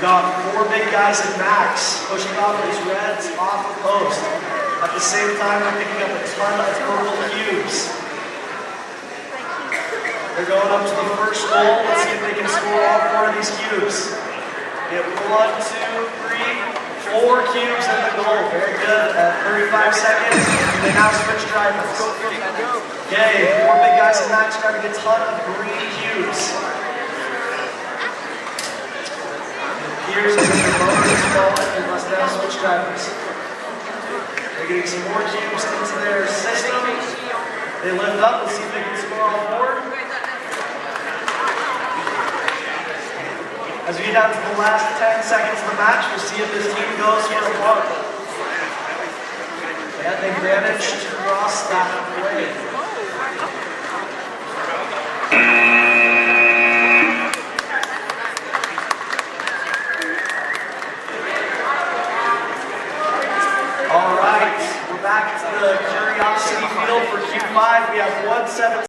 got 4 big guys in max, pushing off these reds off the post. At the same time, we're picking up a ton of purple cubes. They're going up to the first goal. Let's see if they can score all 4 of these cubes. Get 1, 2, 3, 4 cubes in the goal. Very good. At 35 seconds, they now switch drivers. Okay, 4 big guys in max grabbing a ton of green cubes. Here's the bonus ball, and let's now switch drivers. They're getting some more cubes into their system. They lift up and see if they can score all 4. As we get down to the last 10 seconds of the match, we'll see if this team goes for a puck. And they managed to cross that way. All right, we're back to the Curiosity Field for Q5. We have 1-7.